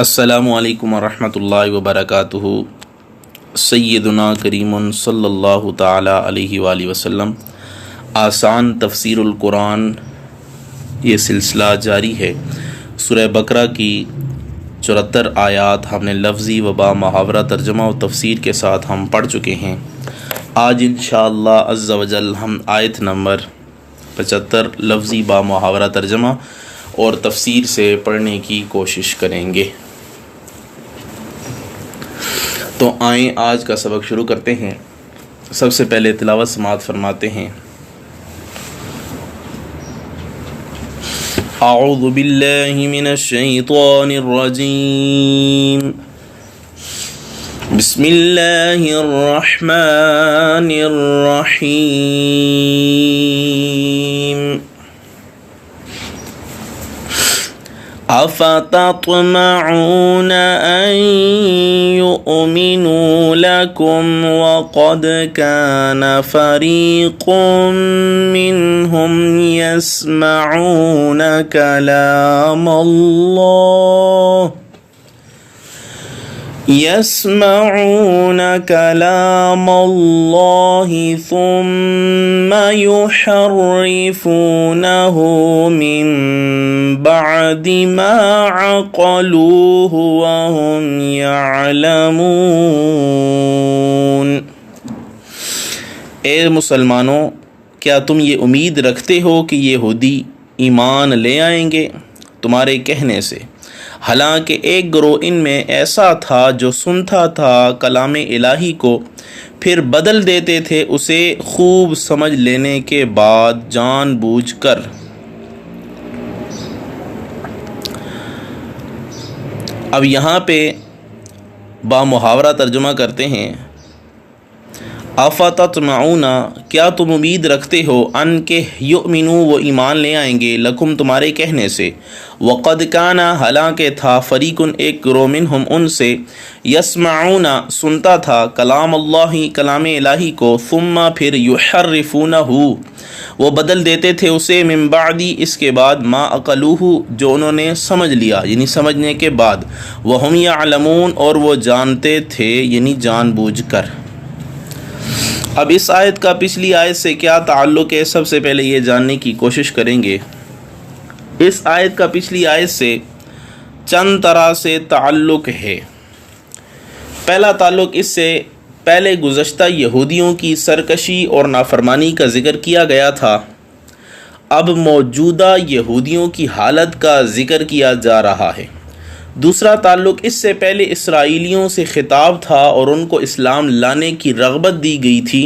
السلام علیکم ورحمۃ اللہ وبرکاتہ۔ سیدنا کریم صلی اللہ تعالی علیہ وآلہ وسلم آسان تفسیر القرآن یہ سلسلہ جاری ہے۔ سورہ بقرہ کی 74 آیات ہم نے لفظی و با محاورہ ترجمہ و تفسیر کے ساتھ ہم پڑھ چکے ہیں۔ آج انشاءاللہ عز و جل ہم آیت نمبر 75 لفظی با محاورہ ترجمہ اور تفسیر سے پڑھنے کی کوشش کریں گے۔ تو آئیں آج کا سبق شروع کرتے ہیں۔ سب سے پہلے تلاوت سماعت فرماتے ہیں۔ اعوذ باللہ من الشیطان الرجیم، بسم اللہ الرحمن الرحیم۔ أفتطمعون أن يؤمنوا لكم وقد كان فريق منهم يسمعون كلام الله ثم يحرفونه من بعد ما عقلوه وهم يعلمون۔ اے مسلمانوں، کیا تم یہ امید رکھتے ہو کہ یہودی ایمان لے آئیں گے تمہارے کہنے سے، حالانکہ ایک گروہ ان میں ایسا تھا جو سنتا تھا کلام الہی کو، پھر بدل دیتے تھے اسے خوب سمجھ لینے کے بعد جان بوجھ کر۔ اب یہاں پہ با محاورہ ترجمہ کرتے ہیں۔ افتطمعون، کیا تم امید رکھتے ہو، ان کہ یؤمنو وہ ایمان لے آئیں گے، لکم تمہارے کہنے سے، وقد کان حالانکہ تھا، فریقن ایک گروہ منہم ان سے، یسمعون سنتا تھا، کلام اللہ کلام الہی کو، ثم پھر یحرفونہ وہ بدل دیتے تھے اسے، من بعدی اس کے بعد، ما عقلوہ جو انہوں نے سمجھ لیا یعنی سمجھنے کے بعد، وہم یعلمون اور وہ جانتے تھے یعنی جان بوجھ کر۔ اب اس آیت کا پچھلی آیت سے کیا تعلق ہے، سب سے پہلے یہ جاننے کی کوشش کریں گے۔ اس آیت کا پچھلی آیت سے چند طرح سے تعلق ہے۔ پہلا تعلق اس سے پہلے گزشتہ یہودیوں کی سرکشی اور نافرمانی کا ذکر کیا گیا تھا، اب موجودہ یہودیوں کی حالت کا ذکر کیا جا رہا ہے۔ دوسرا تعلق اس سے پہلے اسرائیلیوں سے خطاب تھا اور ان کو اسلام لانے کی رغبت دی گئی تھی،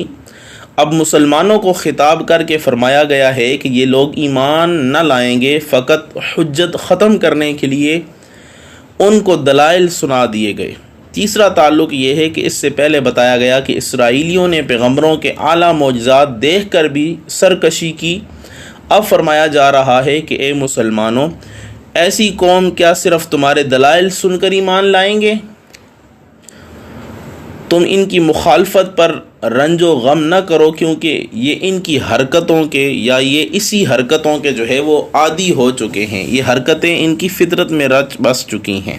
اب مسلمانوں کو خطاب کر کے فرمایا گیا ہے کہ یہ لوگ ایمان نہ لائیں گے، فقط حجت ختم کرنے کے لیے ان کو دلائل سنا دیے گئے۔ تیسرا تعلق یہ ہے کہ اس سے پہلے بتایا گیا کہ اسرائیلیوں نے پیغمبروں کے اعلیٰ معجزات دیکھ کر بھی سرکشی کی، اب فرمایا جا رہا ہے کہ اے مسلمانوں، ایسی قوم کیا صرف تمہارے دلائل سن کر ایمان لائیں گے؟ تم ان کی مخالفت پر رنج و غم نہ کرو، کیونکہ یہ ان کی حرکتوں کے یا یہ اسی حرکتوں کے جو ہے وہ عادی ہو چکے ہیں، یہ حرکتیں ان کی فطرت میں رچ بس چکی ہیں۔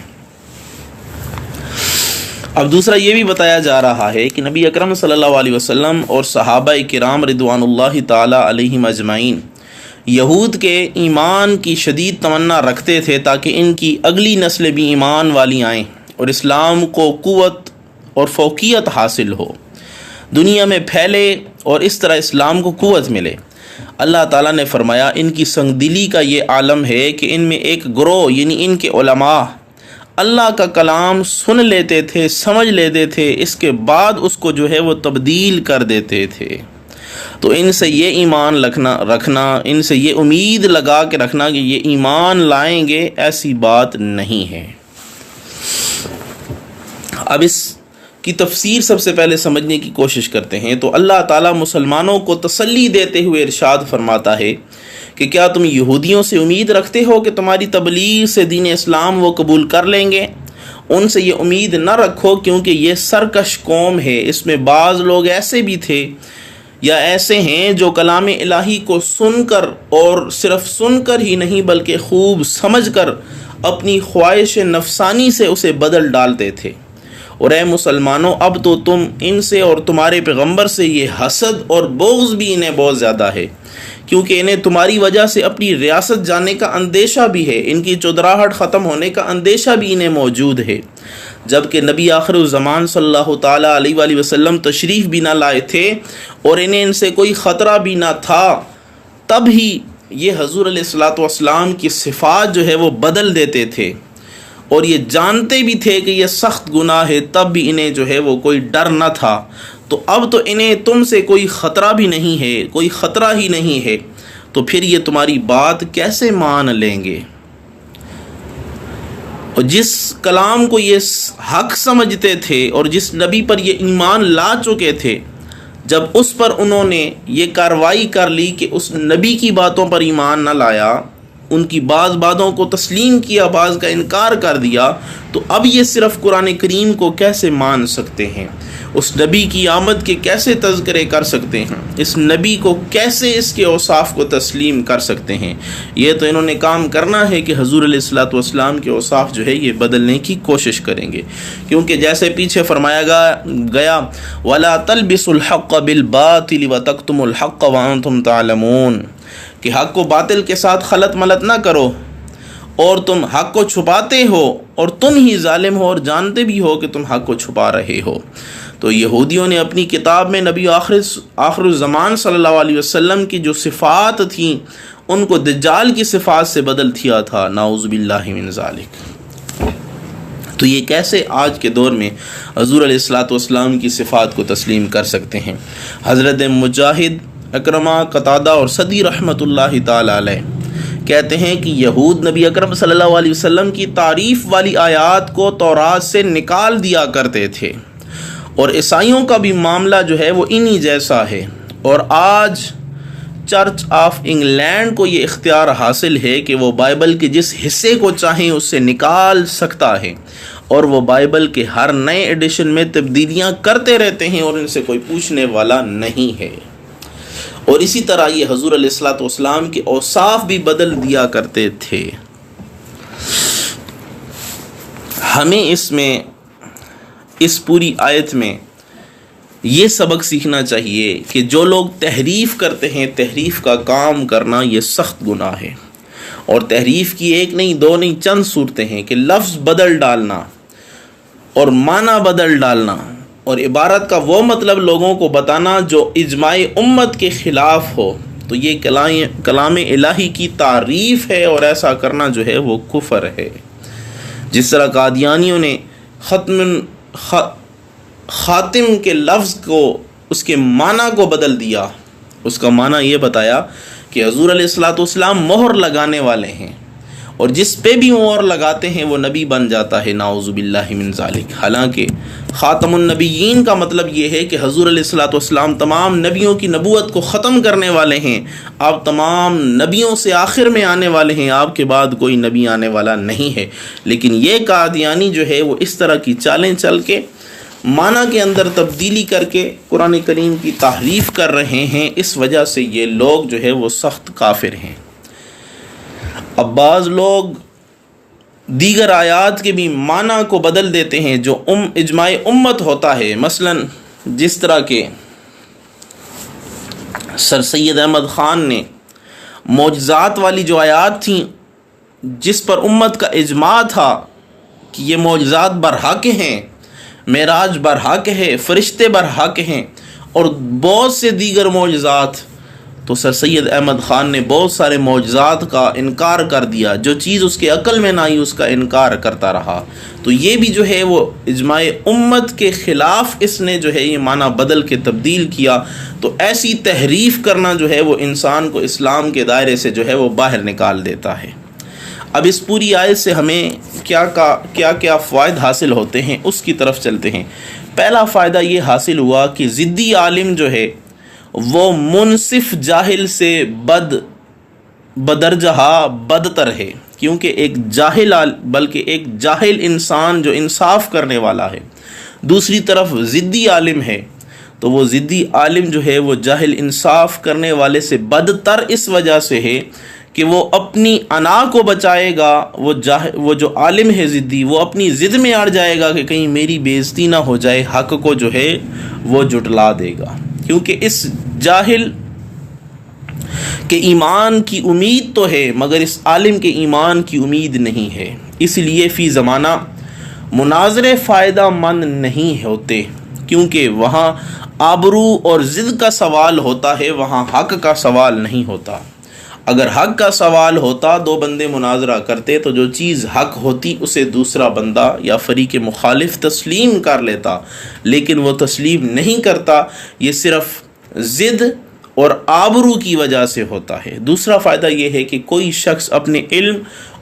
اب دوسرا یہ بھی بتایا جا رہا ہے کہ نبی اکرم صلی اللہ علیہ وسلم اور صحابہ کرام رضوان اللہ تعالی علیہم اجمعین یہود کے ایمان کی شدید تمنا رکھتے تھے تاکہ ان کی اگلی نسلیں بھی ایمان والی آئیں اور اسلام کو قوت اور فوقیت حاصل ہو، دنیا میں پھیلے اور اس طرح اسلام کو قوت ملے۔ اللہ تعالیٰ نے فرمایا ان کی سنگ دلی کا یہ عالم ہے کہ ان میں ایک گروہ یعنی ان کے علماء اللہ کا کلام سن لیتے تھے، سمجھ لیتے تھے، اس کے بعد اس کو جو ہے وہ تبدیل کر دیتے تھے۔ تو ان سے یہ ایمان رکھنا، ان سے یہ امید لگا کے رکھنا کہ یہ ایمان لائیں گے، ایسی بات نہیں ہے۔ اب اس کی تفسیر سب سے پہلے سمجھنے کی کوشش کرتے ہیں۔ تو اللہ تعالیٰ مسلمانوں کو تسلی دیتے ہوئے ارشاد فرماتا ہے کہ کیا تم یہودیوں سے امید رکھتے ہو کہ تمہاری تبلیغ سے دین اسلام وہ قبول کر لیں گے؟ ان سے یہ امید نہ رکھو، کیونکہ یہ سرکش قوم ہے، اس میں بعض لوگ ایسے بھی تھے یا ایسے ہیں جو کلام الہی کو سن کر اور صرف سن کر ہی نہیں بلکہ خوب سمجھ کر اپنی خواہش نفسانی سے اسے بدل ڈالتے تھے۔ اور اے مسلمانوں، اب تو تم ان سے اور تمہارے پیغمبر سے یہ حسد اور بغض بھی انہیں بہت زیادہ ہے، کیونکہ انہیں تمہاری وجہ سے اپنی ریاست جانے کا اندیشہ بھی ہے، ان کی چودراہٹ ختم ہونے کا اندیشہ بھی انہیں موجود ہے، جبکہ نبی آخر الزمان صلی اللہ تعالیٰ علیہ وآلہ وسلم تشریف بھی نہ لائے تھے اور انہیں ان سے کوئی خطرہ بھی نہ تھا، تب ہی یہ حضور علیہ الصلوۃ والسلام کی صفات جو ہے وہ بدل دیتے تھے، اور یہ جانتے بھی تھے کہ یہ سخت گناہ ہے، تب بھی انہیں جو ہے وہ کوئی ڈر نہ تھا۔ تو اب تو انہیں تم سے کوئی خطرہ بھی نہیں ہے، کوئی خطرہ ہی نہیں ہے، تو پھر یہ تمہاری بات کیسے مان لیں گے؟ اور جس کلام کو یہ حق سمجھتے تھے اور جس نبی پر یہ ایمان لا چکے تھے، جب اس پر انہوں نے یہ کارروائی کر لی کہ اس نبی کی باتوں پر ایمان نہ لایا، ان کی بعض باتوں کو تسلیم کیا، بعض کا انکار کر دیا، تو اب یہ صرف قرآن کریم کو کیسے مان سکتے ہیں؟ اس نبی کی آمد کے کیسے تذکرے کر سکتے ہیں؟ اس نبی کو کیسے اس کے اوصاف کو تسلیم کر سکتے ہیں؟ یہ تو انہوں نے کام کرنا ہے کہ حضور علیہ الصلوۃ والسلام کے اوصاف جو ہے یہ بدلنے کی کوشش کریں گے، کیونکہ جیسے پیچھے فرمایا گیا وَلَا تَلْبِسُوا الْحَقَّ بِالْبَاطِلِ وَتَكْتُمُوا الْحَقَّ وَأَنْتُمْ تَعْلَمُونَ، کہ حق کو باطل کے ساتھ خلط ملط نہ کرو، اور تم حق کو چھپاتے ہو اور تم ہی ظالم ہو اور جانتے بھی ہو کہ تم حق کو چھپا رہے ہو۔ تو یہودیوں نے اپنی کتاب میں نبی آخر الزمان صلی اللہ علیہ وسلم کی جو صفات تھیں ان کو دجال کی صفات سے بدل دیا تھا، نعوذ باللہ من ذالک۔ تو یہ کیسے آج کے دور میں حضور علیہ الصلوۃ والسلام کی صفات کو تسلیم کر سکتے ہیں؟ حضرت مجاہد، اکرمہ، قتادہ اور صدی رحمۃ اللہ تعالی علیہ کہتے ہیں کہ یہود نبی اکرم صلی اللہ علیہ وسلم کی تعریف والی آیات کو تورات سے نکال دیا کرتے تھے، اور عیسائیوں کا بھی معاملہ جو ہے وہ انہی جیسا ہے، اور آج چرچ آف انگلینڈ کو یہ اختیار حاصل ہے کہ وہ بائبل کے جس حصے کو چاہیں اس سے نکال سکتا ہے، اور وہ بائبل کے ہر نئے ایڈیشن میں تبدیلیاں کرتے رہتے ہیں اور ان سے کوئی پوچھنے والا نہیں ہے۔ اور اسی طرح یہ حضور علیہ الصلوۃ والسلام کے اوصاف بھی بدل دیا کرتے تھے۔ ہمیں اس پوری آیت میں یہ سبق سیکھنا چاہیے کہ جو لوگ تحریف کرتے ہیں، تحریف کا کام کرنا یہ سخت گناہ ہے، اور تحریف کی ایک نہیں دو نہیں چند صورتیں ہیں کہ لفظ بدل ڈالنا اور معنی بدل ڈالنا اور عبارت کا وہ مطلب لوگوں کو بتانا جو اجماع امت کے خلاف ہو، تو یہ کلام الہی کی تعریف ہے، اور ایسا کرنا جو ہے وہ کفر ہے۔ جس طرح قادیانیوں نے خاتم کے لفظ کو، اس کے معنی کو بدل دیا، اس کا معنی یہ بتایا کہ حضور علیہ الصلوۃ والسلام مہر لگانے والے ہیں، اور جس پہ بھی مہر لگاتے ہیں وہ نبی بن جاتا ہے، نعوذ باللہ من ذالک۔ حالانکہ خاتم النبیین کا مطلب یہ ہے کہ حضور علیہ الصلوۃ والسلام تمام نبیوں کی نبوت کو ختم کرنے والے ہیں، آپ تمام نبیوں سے آخر میں آنے والے ہیں، آپ کے بعد کوئی نبی آنے والا نہیں ہے۔ لیکن یہ قادیانی جو ہے وہ اس طرح کی چالیں چل کے معنی کے اندر تبدیلی کر کے قرآن کریم کی تحریف کر رہے ہیں، اس وجہ سے یہ لوگ جو ہے وہ سخت کافر ہیں۔ اب بعض لوگ دیگر آیات کے بھی معنی کو بدل دیتے ہیں جو اجماع امت ہوتا ہے، مثلا جس طرح کہ سر سید احمد خان نے معجزات والی جو آیات تھیں جس پر امت کا اجماع تھا کہ یہ معجزات برحق ہیں، معراج برحق ہے، فرشتے برحق ہیں، اور بہت سے دیگر معجزات، تو سر سید احمد خان نے بہت سارے معجزات کا انکار کر دیا، جو چیز اس کے عقل میں نہ آئی اس کا انکار کرتا رہا۔ تو یہ بھی جو ہے وہ اجماع امت کے خلاف اس نے جو ہے یہ معنی بدل کے تبدیل کیا۔ تو ایسی تحریف کرنا جو ہے وہ انسان کو اسلام کے دائرے سے جو ہے وہ باہر نکال دیتا ہے۔ اب اس پوری آیت سے ہمیں کیا فوائد حاصل ہوتے ہیں اس کی طرف چلتے ہیں۔ پہلا فائدہ یہ حاصل ہوا کہ ضدی عالم جو ہے وہ منصف جاہل سے بدرجہ بدتر ہے، کیونکہ ایک جاہل انسان جو انصاف کرنے والا ہے، دوسری طرف ضدی عالم ہے، تو وہ ضدی عالم جو ہے وہ جاہل انصاف کرنے والے سے بدتر اس وجہ سے ہے کہ وہ اپنی انا کو بچائے گا، وہ جو عالم ہے ضدی، وہ اپنی ضد میں اڑ جائے گا کہ کہیں میری بے عزتی نہ ہو جائے، حق کو جو ہے وہ جھٹلا دے گا، کیونکہ اس جاہل کہ ایمان کی امید تو ہے مگر اس عالم کے ایمان کی امید نہیں ہے۔ اس لیے فی زمانہ مناظرے فائدہ مند نہیں ہوتے، کیونکہ وہاں آبرو اور ضد کا سوال ہوتا ہے، وہاں حق کا سوال نہیں ہوتا۔ اگر حق کا سوال ہوتا، دو بندے مناظرہ کرتے تو جو چیز حق ہوتی اسے دوسرا بندہ یا فریق مخالف تسلیم کر لیتا، لیکن وہ تسلیم نہیں کرتا، یہ صرف ضد اور آبرو کی وجہ سے ہوتا ہے۔ دوسرا فائدہ یہ ہے کہ کوئی شخص اپنے علم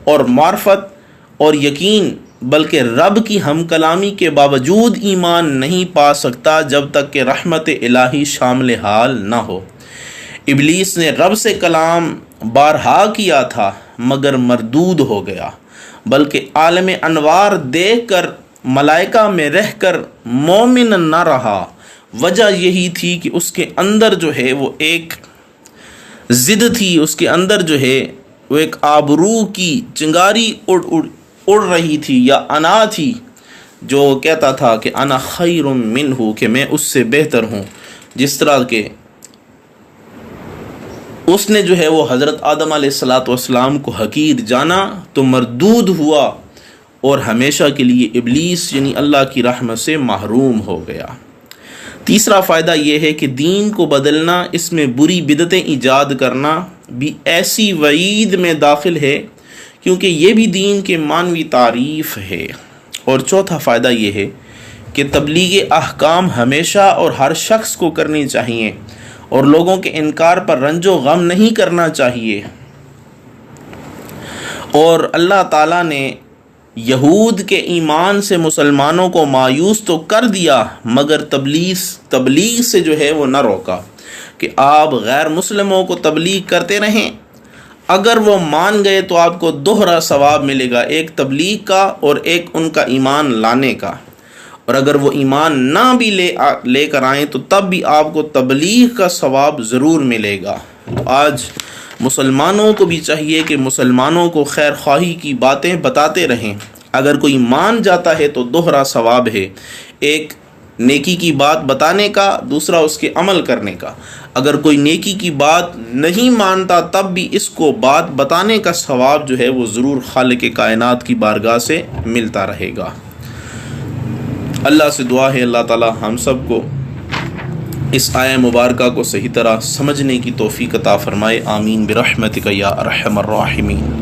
اور معرفت اور یقین بلکہ رب کی ہم کلامی کے باوجود ایمان نہیں پا سکتا جب تک کہ رحمت الہی شامل حال نہ ہو۔ ابلیس نے رب سے کلام بارہا کیا تھا مگر مردود ہو گیا، بلکہ عالم انوار دیکھ کر ملائکہ میں رہ کر مومن نہ رہا۔ وجہ یہی تھی کہ اس کے اندر جو ہے وہ ایک ضد تھی، اس کے اندر جو ہے وہ ایک آبرو کی چنگاری اڑ رہی تھی، یا انا تھی جو کہتا تھا کہ انا خیر منہ، کہ میں اس سے بہتر ہوں۔ جس طرح کہ اس نے جو ہے وہ حضرت آدم علیہ السلام کو حقیر جانا تو مردود ہوا اور ہمیشہ کے لیے ابلیس یعنی اللہ کی رحمت سے محروم ہو گیا۔ تیسرا فائدہ یہ ہے کہ دین کو بدلنا، اس میں بری بدعتیں ایجاد کرنا بھی ایسی وعید میں داخل ہے، کیونکہ یہ بھی دین کے معنوی تعریف ہے۔ اور چوتھا فائدہ یہ ہے کہ تبلیغ احکام ہمیشہ اور ہر شخص کو کرنی چاہیے، اور لوگوں کے انکار پر رنج و غم نہیں کرنا چاہیے۔ اور اللہ تعالیٰ نے یہود کے ایمان سے مسلمانوں کو مایوس تو کر دیا مگر تبلیغ سے جو ہے وہ نہ روکا کہ آپ غیر مسلموں کو تبلیغ کرتے رہیں، اگر وہ مان گئے تو آپ کو دوہرا ثواب ملے گا، ایک تبلیغ کا اور ایک ان کا ایمان لانے کا، اور اگر وہ ایمان نہ بھی لے کر آئیں تو تب بھی آپ کو تبلیغ کا ثواب ضرور ملے گا۔ آج مسلمانوں کو بھی چاہیے کہ مسلمانوں کو خیر خواہی کی باتیں بتاتے رہیں، اگر کوئی مان جاتا ہے تو دوہرا ثواب ہے، ایک نیکی کی بات بتانے کا، دوسرا اس کے عمل کرنے کا۔ اگر کوئی نیکی کی بات نہیں مانتا تب بھی اس کو بات بتانے کا ثواب جو ہے وہ ضرور خالق کائنات کی بارگاہ سے ملتا رہے گا۔ اللہ سے دعا ہے اللہ تعالی ہم سب کو اس آیہ مبارکہ کو صحیح طرح سمجھنے کی توفیق عطا فرمائے، آمین برحمتک یا ارحم الراحمین۔